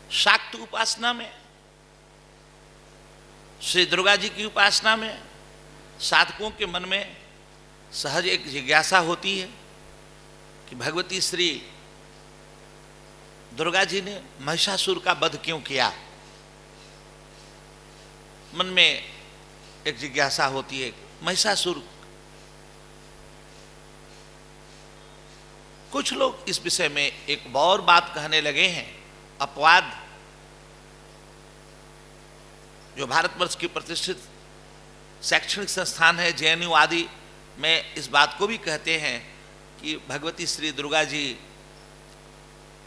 शाक्त उपासना में, श्री दुर्गा जी की उपासना में साधकों के मन में सहज एक जिज्ञासा होती है कि भगवती श्री दुर्गा जी ने महिषासुर का वध क्यों किया। मन में एक जिज्ञासा होती है। महिषासुर, कुछ लोग इस विषय में एक और बात कहने लगे हैं, अपवाद, जो भारतवर्ष की प्रतिष्ठित शैक्षणिक संस्थान है जेएनयू आदि में इस बात को भी कहते हैं कि भगवती श्री दुर्गा जी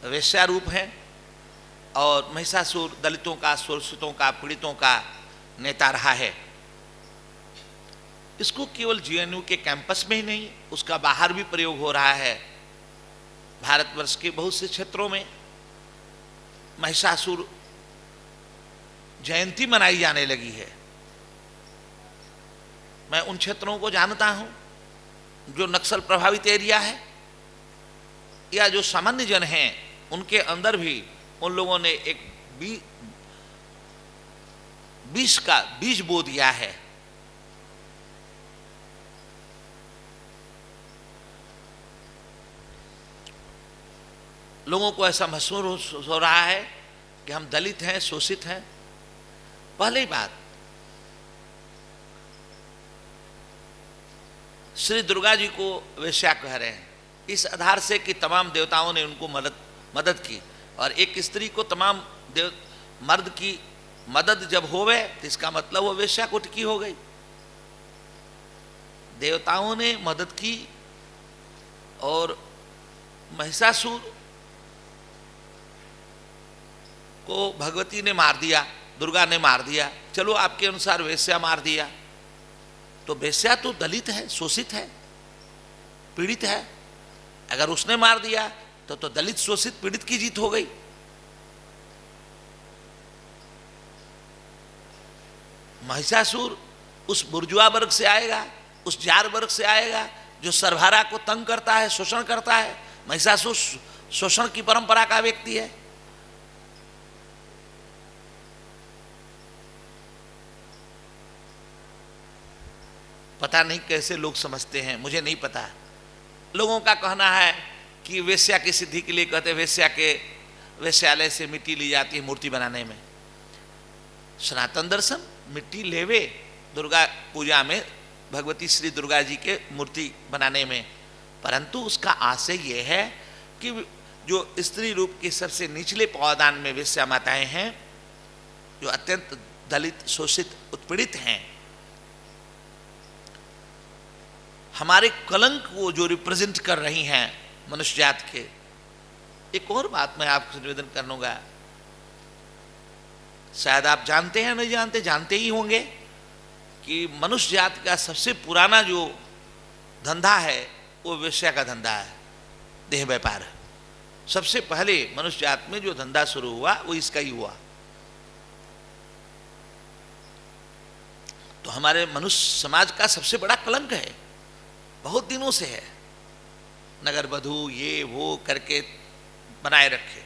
वेश्या रूप हैं और महिषासुर दलितों का, शोषितों का, पीड़ितों का नेता रहा है। इसको केवल जेएनयू के कैंपस में ही नहीं, उसका बाहर भी प्रयोग हो रहा है। भारतवर्ष के बहुत से क्षेत्रों में महिषासुर जयंती मनाई जाने लगी है। मैं उन क्षेत्रों को जानता हूं जो नक्सल प्रभावित एरिया है या जो सामान्य जन हैं, उनके अंदर भी उन लोगों ने एक बीज का बीज बो दिया है। लोगों को ऐसा महसूस हो रहा है कि हम दलित हैं, शोषित हैं। पहली बात, श्री दुर्गा जी को वेश्या कह रहे हैं इस आधार से कि तमाम देवताओं ने उनको मदद की, और एक स्त्री को तमाम मर्द की मदद जब होवे तो इसका मतलब वो वेश्या कुटकी हो गई। देवताओं ने मदद की और महिषासुर को भगवती ने मार दिया, दुर्गा ने मार दिया। चलो आपके अनुसार वेश्या मार दिया, तो वेश्या तो दलित है, शोषित है, पीड़ित है। अगर उसने मार दिया तो दलित, शोषित, पीड़ित की जीत हो गई। महिषासुर उस बुर्जुआ वर्ग से आएगा, उस जार वर्ग से आएगा जो सरभारा को तंग करता है, शोषण करता है। महिषासुर शोषण की परंपरा का व्यक्ति है। पता नहीं कैसे लोग समझते हैं, मुझे नहीं पता। लोगों का कहना है कि वेश्या की सिद्धि के लिए कहते हैं वेश्या के वेश्यालय से मिट्टी ली जाती है मूर्ति बनाने में। सनातन दर्शन मिट्टी लेवे दुर्गा पूजा में, भगवती श्री दुर्गा जी के मूर्ति बनाने में, परंतु उसका आशय यह है कि जो स्त्री रूप के सबसे निचले पावदान में वेश्या माताएं हैं, जो अत्यंत दलित, शोषित, उत्पीड़ित हैं, हमारे कलंक को जो रिप्रेजेंट कर रही हैं मनुष्य जात के। एक और बात मैं आपको निवेदन करूंगा, शायद आप जानते हैं, नहीं जानते, जानते ही होंगे कि मनुष्य जात का सबसे पुराना जो धंधा है वो वेश्या का धंधा है, देह व्यापार। सबसे पहले मनुष्य जात में जो धंधा शुरू हुआ वो इसका ही हुआ। तो हमारे मनुष्य समाज का सबसे बड़ा कलंक है, बहुत दिनों से है। नगर वधू ये वो करके बनाए रखे,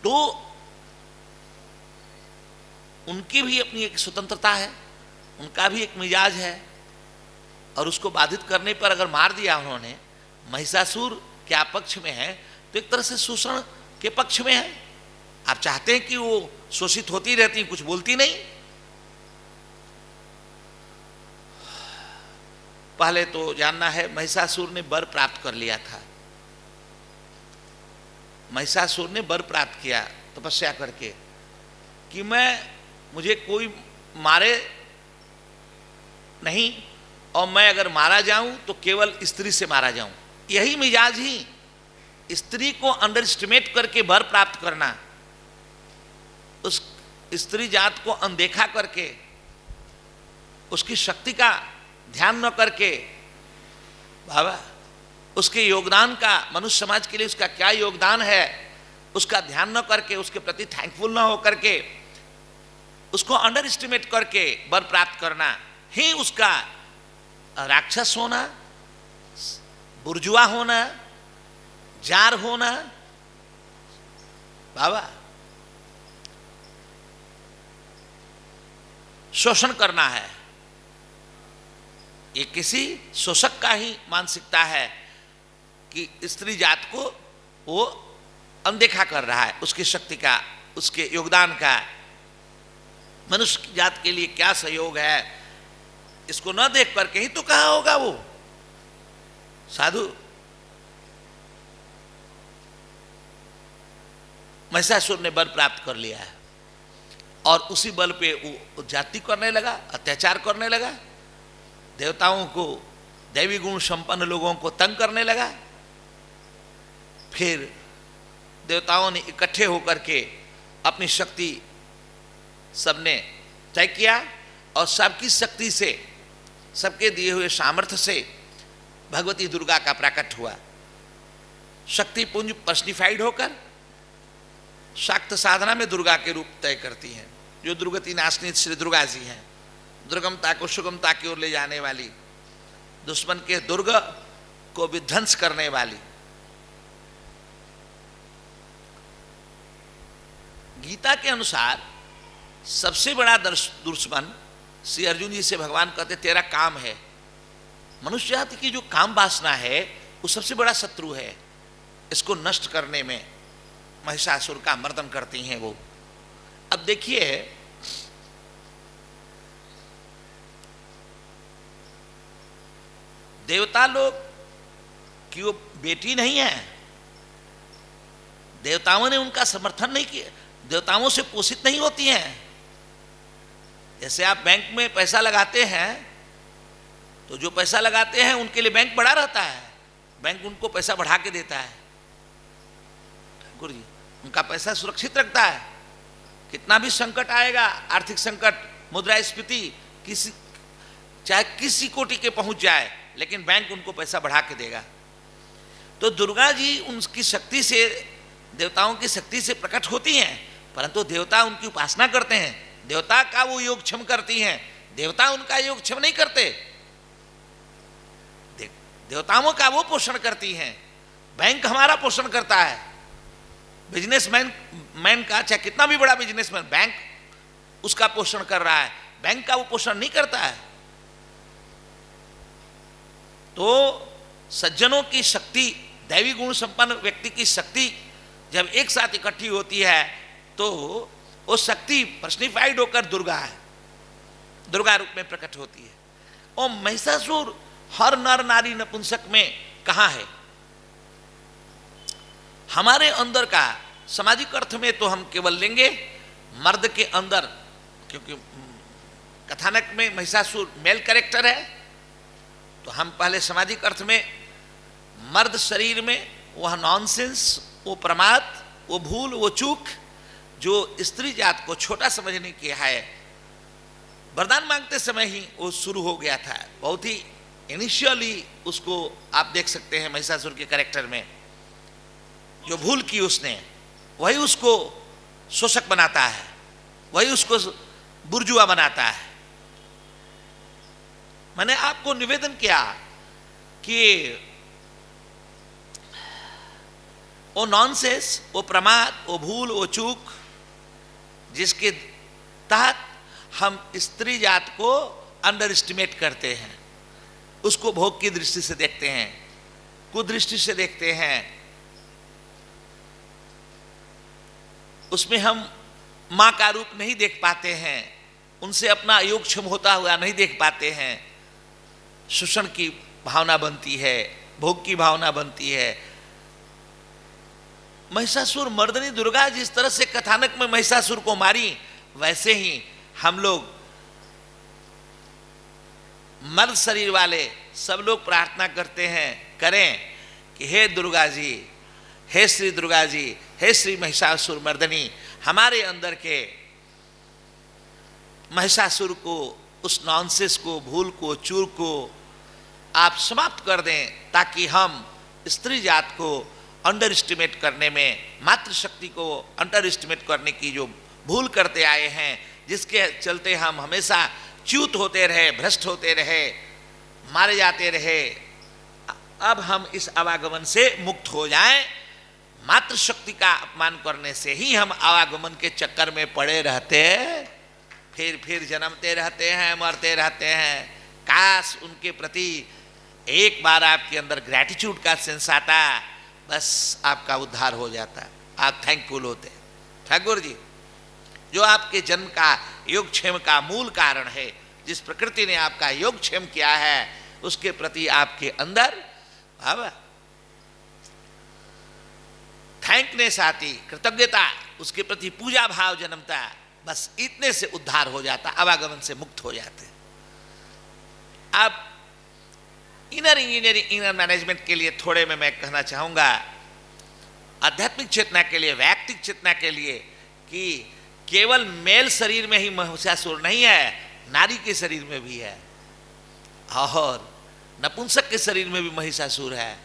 तो उनकी भी अपनी एक स्वतंत्रता है, उनका भी एक मिजाज है, और उसको बाधित करने पर अगर मार दिया उन्होंने, महिषासुर क्या पक्ष में है तो एक तरह से शोषण के पक्ष में है। आप चाहते हैं कि वो शोषित होती रहती, कुछ बोलती नहीं। पहले तो जानना है, महिषासुर ने वर प्राप्त कर लिया था। महिषासुर ने वर प्राप्त किया तपस्या करके कि मुझे कोई मारे नहीं, और मैं अगर मारा जाऊं तो केवल स्त्री से मारा जाऊं। यही मिजाज ही, स्त्री को अंडर एस्टिमेट करके वर प्राप्त करना, उस स्त्री जात को अनदेखा करके, उसकी शक्ति का ध्यान न करके, बाबा उसके योगदान का, मनुष्य समाज के लिए उसका क्या योगदान है उसका ध्यान न करके, उसके प्रति थैंकफुल न हो करके, उसको अंडर एस्टिमेट करके वर प्राप्त करना ही उसका राक्षस होना, बुर्जुआ होना, जार होना। बाबा शोषण करना है। ये किसी शोषक का ही मानसिकता है कि स्त्री जात को वो अनदेखा कर रहा है, उसकी शक्ति का, उसके योगदान का, मनुष्य जात के लिए क्या सहयोग है, इसको न देख करके ही तो कहा होगा वो साधु। महिषासुर ने बर प्राप्त कर लिया है और उसी बल पे वो जाति करने लगा, अत्याचार करने लगा, देवताओं को, दैवी गुण संपन्न लोगों को तंग करने लगा। फिर देवताओं ने इकट्ठे होकर के अपनी शक्ति सबने तय किया और सबकी शक्ति से, सबके दिए हुए सामर्थ्य से भगवती दुर्गा का प्रकट हुआ। शक्ति पुंज पर्सनिफाइड होकर शाक्त साधना में दुर्गा के रूप तय करती हैं, जो दुर्गति नाशनी श्री दुर्गा जी हैं, दुर्गमता को सुगमता की ओर ले जाने वाली, दुश्मन के दुर्ग को विध्वंस करने वाली। गीता के अनुसार सबसे बड़ा दुश्मन श्री अर्जुन जी से भगवान कहते तेरा काम है। मनुष्य जाति की जो काम वासना है वो सबसे बड़ा शत्रु है। इसको नष्ट करने में महिषासुर का मर्दन करती हैं वो। अब देखिए, देवता लोग की वो बेटी नहीं है, देवताओं ने उनका समर्थन नहीं किया, देवताओं से पोषित नहीं होती हैं। जैसे आप बैंक में पैसा लगाते हैं तो जो पैसा लगाते हैं उनके लिए बैंक बड़ा रहता है, बैंक उनको पैसा बढ़ा के देता है। ठाकुर जी उनका पैसा सुरक्षित रखता है। कितना भी संकट आएगा, आर्थिक संकट, मुद्रास्फीति, किसी चाहे किसी कोटि के पहुंच जाए, लेकिन बैंक उनको पैसा बढ़ा के देगा। तो दुर्गा जी उनकी शक्ति से, देवताओं की शक्ति से प्रकट होती हैं, परंतु देवता उनकी उपासना करते हैं, देवता का वो योगक्षम करती हैं, देवता उनका योगक्षम नहीं करते। देवताओं का वो पोषण करती हैं। बैंक हमारा पोषण करता है, बिजनेसमैन का चाहे कितना भी बड़ा बिजनेसमैन, बैंक उसका पोषण कर रहा है, बैंक का वो पोषण नहीं करता है। तो सज्जनों की शक्ति, दैवी गुण संपन्न व्यक्ति की शक्ति जब एक साथ इकट्ठी होती है तो वो शक्ति पर्सनिफाइड होकर दुर्गा है, दुर्गा रूप में प्रकट होती है। और महिषासुर हर नर नारी नपुंसक में कहाँ है? हमारे अंदर का सामाजिक अर्थ में तो हम केवल लेंगे मर्द के अंदर, क्योंकि कथानक में महिषासुर मेल कैरेक्टर है, तो हम पहले सामाजिक अर्थ में मर्द शरीर में वह नॉनसेंस, वो प्रमाद, वो भूल, वो चूक जो स्त्री जात को छोटा समझने की है, वरदान मांगते समय ही वो शुरू हो गया था। बहुत ही इनिशियली उसको आप देख सकते हैं महिषासुर के कैरेक्टर में। जो भूल की उसने, वही उसको शोषक बनाता है, वही उसको बुर्जुआ बनाता है। मैंने आपको निवेदन किया कि वो नॉनसेंस, वो प्रमाद, वो भूल, वो चूक जिसके तहत हम स्त्री जात को अंडर एस्टिमेट करते हैं, उसको भोग की दृष्टि से देखते हैं, कुदृष्टि से देखते हैं, उसमें हम मां का रूप नहीं देख पाते हैं, उनसे अपना योगक्षम होता हुआ नहीं देख पाते हैं। शोषण की भावना बनती है, भोग की भावना बनती है। महिषासुर मर्दनी दुर्गा जिस तरह से कथानक में महिषासुर को मारी, वैसे ही हम लोग मर्द शरीर वाले सब लोग प्रार्थना करते हैं, करें कि हे दुर्गा जी, हे श्री दुर्गा जी, हे श्री महिषासुर मर्दनी, हमारे अंदर के महिषासुर को, उस नॉनसेंस को, भूल को, चूर को आप समाप्त कर दें, ताकि हम स्त्री जात को अंडर एस्टिमेट करने में, मातृशक्ति को अंडर एस्टिमेट करने की जो भूल करते आए हैं, जिसके चलते हम हमेशा च्युत होते रहे, भ्रष्ट होते रहे, मारे जाते रहे, अब हम इस आवागमन से मुक्त हो जाएं। मातृशक्ति का अपमान करने से ही हम आवागमन के चक्कर में पड़े रहते फिर जन्मते रहते हैं, मरते रहते हैं। काश उनके प्रति एक बार आपके अंदर ग्रैटिट्यूड का सेंस आता, बस आपका उद्धार हो जाता, आप थैंकफुल होते। ठाकुर जी, जो आपके जन्म का योगक्षेम का मूल कारण है, जिस प्रकृति ने आपका योगक्षेम किया है, उसके प्रति आपके अंदर भाव, थैंकनेस आती, कृतज्ञता, उसके प्रति पूजा भाव जन्मता, बस इतने से उद्धार हो जाता, आवागमन से मुक्त हो जाते। अब इनर इंजीनियरिंग, इनर मैनेजमेंट के लिए थोड़े में मैं कहना चाहूंगा, आध्यात्मिक चेतना के लिए, वैयक्तिक चेतना के लिए, कि केवल मेल शरीर में ही महिषासुर नहीं है, नारी के शरीर में भी है, और नपुंसक के शरीर में भी महिषासुर है।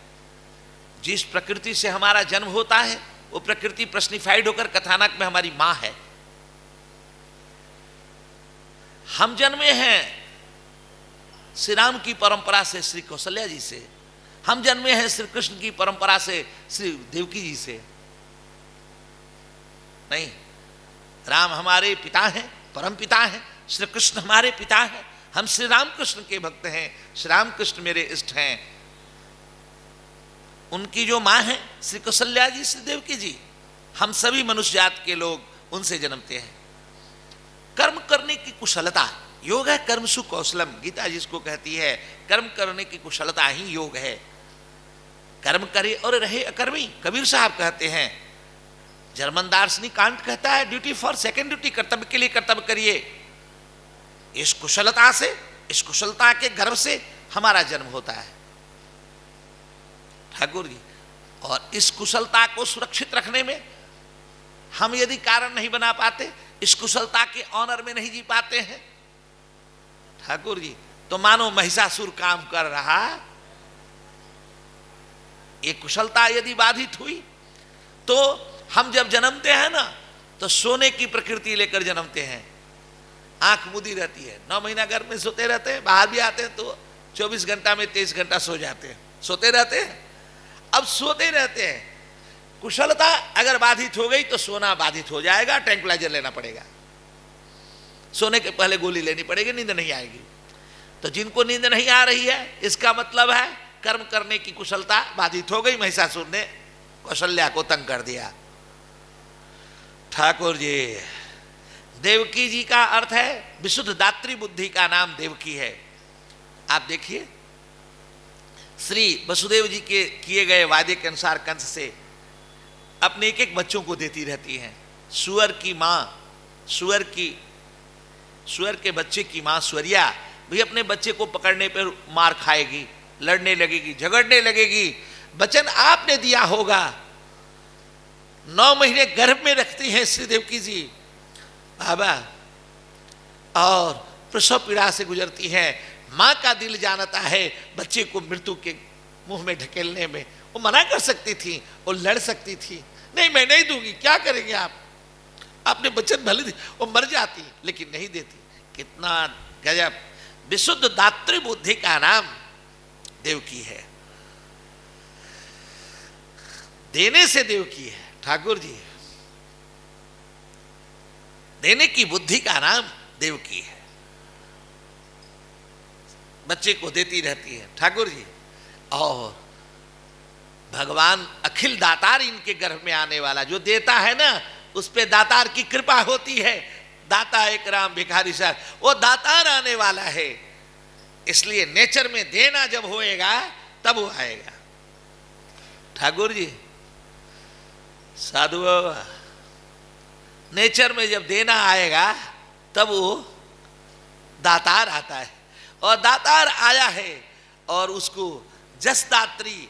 जिस प्रकृति से हमारा जन्म होता है, वो प्रकृति पर्सनिफाइड होकर कथानक में हमारी मां है। हम जन्मे हैं श्री राम की परंपरा से, श्री कौशल्या जी से। हम जन्मे हैं श्री कृष्ण की परंपरा से, श्री देवकी जी से। नहीं, राम हमारे पिता हैं, परम पिता हैं, श्री कृष्ण हमारे पिता हैं, हम श्री राम कृष्ण के भक्त हैं, श्री राम कृष्ण मेरे इष्ट हैं। उनकी जो मां है श्री कौशल्या जी, श्री देवकी जी, हम सभी मनुष्य जात के लोग उनसे जन्मते हैं। कर्म करने की कुशलता, योग है कर्मसु कौशलम, गीता जिसको कहती है, कर्म करने की कुशलता ही योग है। कर्म करे और रहे अकर्मी, कबीर साहब कहते हैं। जर्मन दार्शनिक कांट कहता है, ड्यूटी फॉर सेकंड ड्यूटी, कर्तव्य के लिए कर्तव्य करिए। इस कुशलता से, इस कुशलता के गर्भ से हमारा जन्म होता है ठाकुर जी। और इस कुशलता को सुरक्षित रखने में हम यदि कारण नहीं बना पाते, इस कुशलता के ऑनर में नहीं जी पाते हैं ठाकुर जी, तो मानो महिषासुर काम कर रहा। ये कुशलता यदि बाधित हुई, तो हम जब जन्मते हैं ना, तो सोने की प्रकृति लेकर जन्मते हैं। आंख मुदी रहती है, 9 महीना घर में सोते रहते हैं, बाहर भी आते हैं तो 24 घंटा में 23 घंटा सो जाते हैं, सोते रहते हैं। अब सोते रहते हैं, कुशलता अगर बाधित हो गई तो सोना बाधित हो जाएगा, ट्रैंक्विलाइजर लेना पड़ेगा, सोने के पहले गोली लेनी पड़ेगी, नींद नहीं आएगी। तो जिनको नींद नहीं आ रही है, इसका मतलब है कर्म करने की कुशलता बाधित हो गई, महिषासुर ने कौशल्या को तंग कर दिया। ठाकुर जी, देवकी जी का अर्थ है विशुद्ध दात्री बुद्धि का नाम देवकी है। आप देखिए, श्री वसुदेव जी के किए गए वादे के अनुसार कंस से अपने एक एक बच्चों को देती रहती हैं। सुअर की माँ, सुअर के बच्चे की माँ स्वरिया भी अपने बच्चे को पकड़ने पर मार खाएगी, लड़ने लगेगी, झगड़ने लगेगी। वचन आपने दिया होगा, 9 महीने गर्भ में रखती हैं श्री देवकी जी बाबा, और प्रसव पीड़ा से गुजरती हैं। माँ का दिल जानता है बच्चे को मृत्यु के मुंह में ढकेलने में। वो मना कर सकती थी, वो लड़ सकती थी, नहीं मैं नहीं दूंगी, क्या करेंगे आप, आपने वचन भले दी, वो मर जाती लेकिन नहीं देती। कितना गजब, विशुद्ध दात्री बुद्धि का नाम देवकी है, देने से देवकी है ठाकुर जी, देने की बुद्धि का नाम देवकी है। बच्चे को देती रहती है ठाकुर जी, और भगवान अखिल दातार इनके गर्भ में आने वाला जो देता है ना, उस पे दातार की कृपा होती है। दाता एक राम भिखारी सर, वो दातार आने वाला है। इसलिए नेचर में देना जब होएगा तब वो आएगा ठाकुर जी। साधु बाबा, नेचर में जब देना आएगा तब वो दातार आता है, और दातार आया है और उसको जसदात्री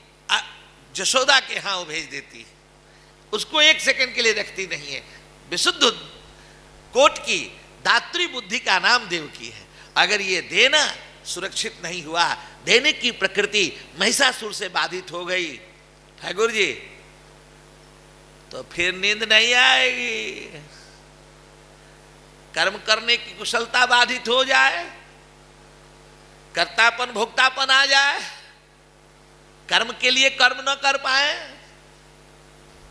जशोदा के यहाँ वो भेज देती है, उसको 1 सेकंड के लिए रखती नहीं है। विशुद्ध कोट की दात्री बुद्धि का नाम देवकी है। अगर ये देना सुरक्षित नहीं हुआ, देने की प्रकृति महिषासुर से बाधित हो गई ठाकुर जी, तो फिर नींद नहीं आएगी। कर्म करने की कुशलता बाधित हो जाए, कर्तापन भोक्तापन आ जाए, कर्म के लिए कर्म न कर पाए,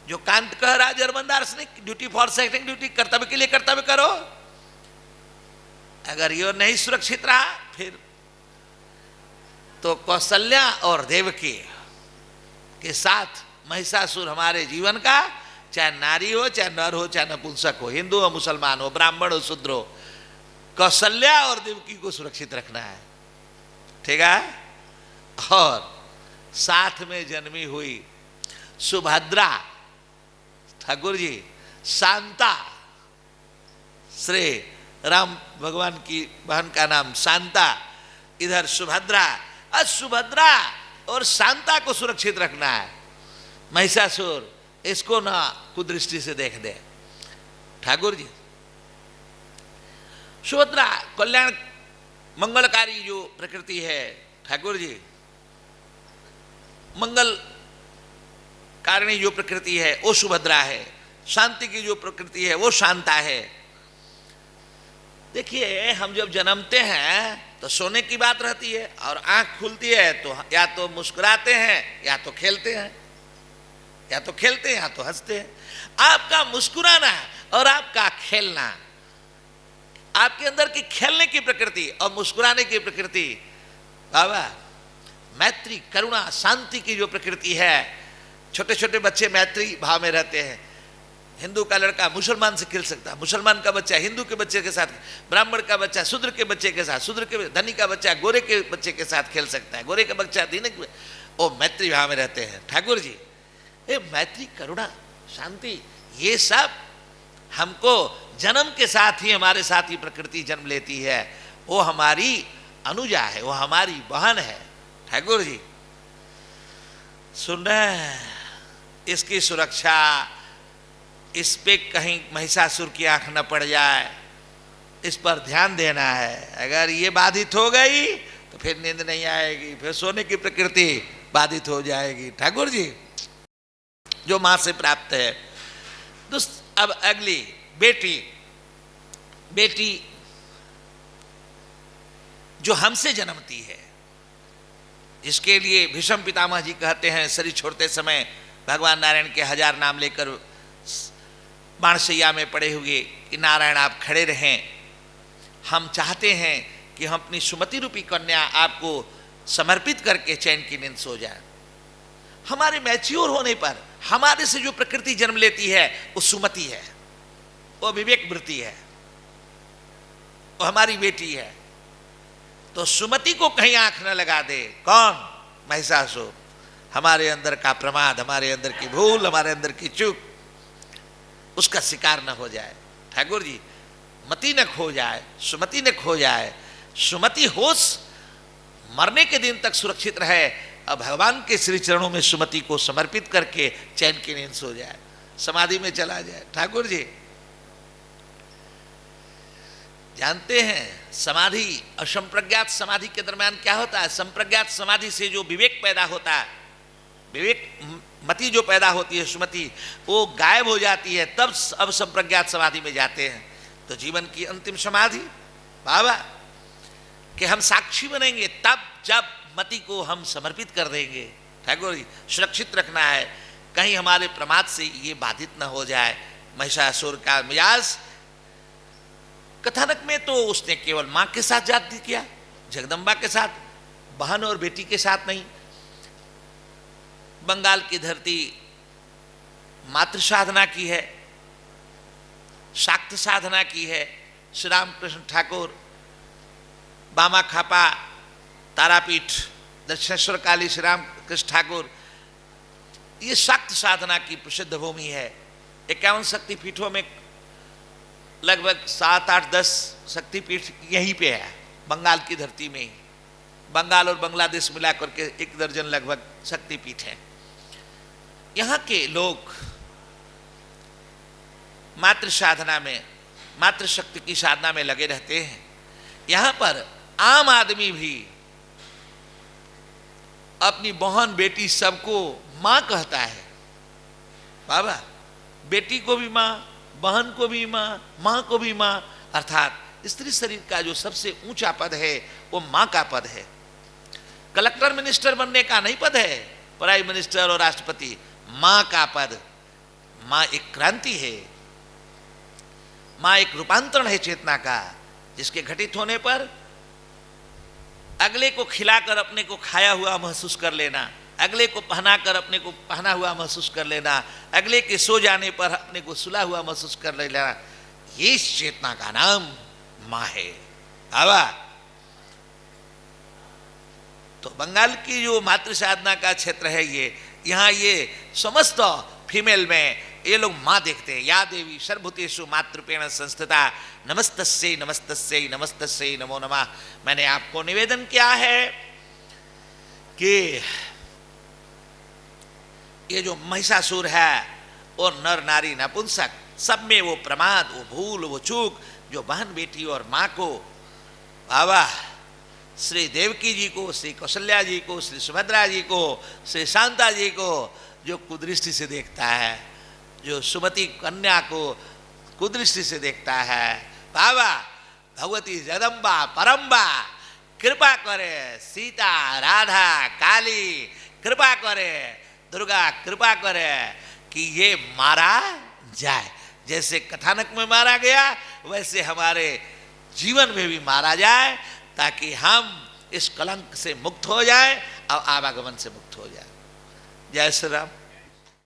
जो कांट कह रहा जर्मन दार्शनिक, ड्यूटी फॉर सेकंड ड्यूटी, कर्तव्य के लिए कर्तव्य करो, अगर ये नहीं सुरक्षित रहा फिर तो कौशल्या और देवकी के साथ महिषासुर हमारे जीवन का, चाहे नारी हो, चाहे नर हो, चाहे नपुंसक हो, हिंदू हो, मुसलमान हो, ब्राह्मण हो, शूद्र हो, कौशल्या और देवकी को सुरक्षित रखना है। ठीक है। और साथ में जन्मी हुई सुभद्रा, ठाकुर जी, शांता, श्री राम भगवान की बहन का नाम शांता, इधर सुभद्रा, और सुभद्रा और शांता को सुरक्षित रखना है। महिषासुर इसको ना कुदृष्टि से देख दे। ठाकुर जी, सुभद्रा कल्याण मंगलकारी जो प्रकृति है, ठाकुर जी, मंगल कारिणी जो प्रकृति है वो सुभद्रा है, शांति की जो प्रकृति है वो शांता है। देखिए, हम जब जन्मते हैं तो सोने की बात रहती है, और आंख खुलती है तो या तो मुस्कुराते हैं या तो खेलते हैं, या तो खेलते हैं या तो हंसते हैं। आपका मुस्कुराना और आपका खेलना, आपके अंदर की खेलने की प्रकृति और मुस्कुराने की प्रकृति, बाबा मैत्री, करुणा, शांति की जो प्रकृति है, छोटे छोटे बच्चे मैत्री भाव में रहते हैं। हिंदू का लड़का मुसलमान से खेल सकता है, मुसलमान का बच्चा हिंदू के बच्चे के साथ, ब्राह्मण का बच्चा शूद्र के बच्चे के साथ, शूद्र के धनी का बच्चा गोरे के बच्चे के साथ खेल सकता है, गोरे का बच्चा दीन, वो मैत्री भाव में रहते हैं। ठाकुर जी, ये मैत्री, करुणा, शांति, ये सब हमको जन्म के साथ ही, हमारे साथ ही प्रकृति जन्म लेती है। वो हमारी अनुजा है, वो हमारी बहन है। ठाकुर जी, सुन रहे हैं, इसकी सुरक्षा, इस पे कहीं महिषासुर की आंख न पड़ जाए, इस पर ध्यान देना है। अगर ये बाधित हो गई तो फिर नींद नहीं आएगी, फिर सोने की प्रकृति बाधित हो जाएगी। ठाकुर जी, जो मां से प्राप्त है। अब अगली बेटी, बेटी जो हमसे जन्मती है, जिसके लिए भीष्म पितामह जी कहते हैं शरीर छोड़ते समय भगवान नारायण के 1000 नाम लेकर बाणशैया में पड़े हुए कि नारायण आप खड़े रहें, हम चाहते हैं कि हम अपनी सुमति रूपी कन्या आपको समर्पित करके चैन की नींद सो जाए। हमारे मैच्योर होने पर हमारे से जो प्रकृति जन्म लेती है वो सुमति है, वो विवेक वृत्ति है, वो हमारी बेटी है। तो सुमति को कहीं आंख न लगा दे। कौन? महिषासुर। हमारे अंदर का प्रमाद, हमारे अंदर की भूल, हमारे अंदर की चूक, उसका शिकार न हो जाए। ठाकुर जी, मति न खो जाए, सुमति न खो जाए, सुमति होश मरने के दिन तक सुरक्षित रहे, अब भगवान के श्री चरणों में सुमति को समर्पित करके चैन की नींद सो जाए, समाधि में चला जाए। ठाकुर जी जानते हैं समाधि और संप्रज्ञात समाधि के दरमियान क्या होता है? संप्रज्ञात समाधि से जो विवेक पैदा होता है, विवेक मति जो पैदा होती है, सुमति, वो गायब हो जाती है, तब अब संप्रज्ञात समाधि में जाते हैं। तो जीवन की अंतिम समाधि बाबा कि हम साक्षी बनेंगे तब जब मति को हम समर्पित कर देंगे। ठाकुर जी, सुरक्षित रखना है, कहीं हमारे प्रमाद से ये बाधित न हो जाए। महिषासुर का मिजाज कथानक में तो उसने केवल मां के साथ जाति किया, जगदम्बा के साथ, बहन और बेटी के साथ नहीं। बंगाल की धरती मातृ साधना की है, शाक्त साधना की है। श्री रामकृष्ण ठाकुर, बामा खापा, तारापीठ, दक्षिणेश्वर काली, श्री रामकृष्ण ठाकुर, ये शाक्त साधना की प्रसिद्ध भूमि है। 51 शक्तिपीठों में लगभग 7, 8, 10 शक्तिपीठ यहीं पे है, बंगाल की धरती में ही। बंगाल और बांग्लादेश मिलाकर के 1 दर्जन लगभग शक्तिपीठ है। यहाँ के लोग मातृ साधना में, मातृशक्ति की साधना में लगे रहते हैं। यहाँ पर आम आदमी भी अपनी बहन बेटी सबको माँ कहता है। बाबा, बेटी को भी माँ, बहन को भी माँ, माँ को भी माँ, अर्थात स्त्री शरीर का जो सबसे ऊंचा पद है वो माँ का पद है। कलेक्टर मिनिस्टर बनने का नहीं पद है, प्राइम मिनिस्टर और राष्ट्रपति, माँ का पद। माँ एक क्रांति है, माँ एक रूपांतरण है चेतना का, जिसके घटित होने पर अगले को खिलाकर अपने को खाया हुआ महसूस कर लेना, अगले को पहनाकर अपने को पहना हुआ महसूस कर लेना, अगले के सो जाने पर अपने को सुला हुआ महसूस कर लेना, ये इस चेतना का नाम मां है। आवा तो बंगाल की जो मातृ साधना का क्षेत्र है, ये यहाँ ये समस्त फीमेल में ये लोग माँ देखते हैं। या देवी सर्वभूतेषु मातृपेण संस्थिता नमस्तस्यै नमस्तस्यै नमस्तस्यै नमो नमः। मैंने आपको निवेदन किया है कि ये जो महिषासुर है और नर नारी नपुंसक, सब में वो प्रमाद, वो भूल, वो चूक जो बहन बेटी और माँ को, बाबा श्री देवकी जी को, श्री कौशल्या जी को, श्री सुभद्रा जी को, श्री शांता जी को जो कुदृष्टि से देखता है, जो सुमति कन्या को कुदृष्टि से देखता है, बाबा भगवती जगदम्बा परम्बा कृपा करे, सीता राधा काली कृपा करे, दुर्गा कृपा करे कि ये मारा जाए। जैसे कथानक में मारा गया वैसे हमारे जीवन में भी मारा जाए, ताकि हम इस कलंक से मुक्त हो जाए और आवागमन से मुक्त हो जाए। जय श्री राम।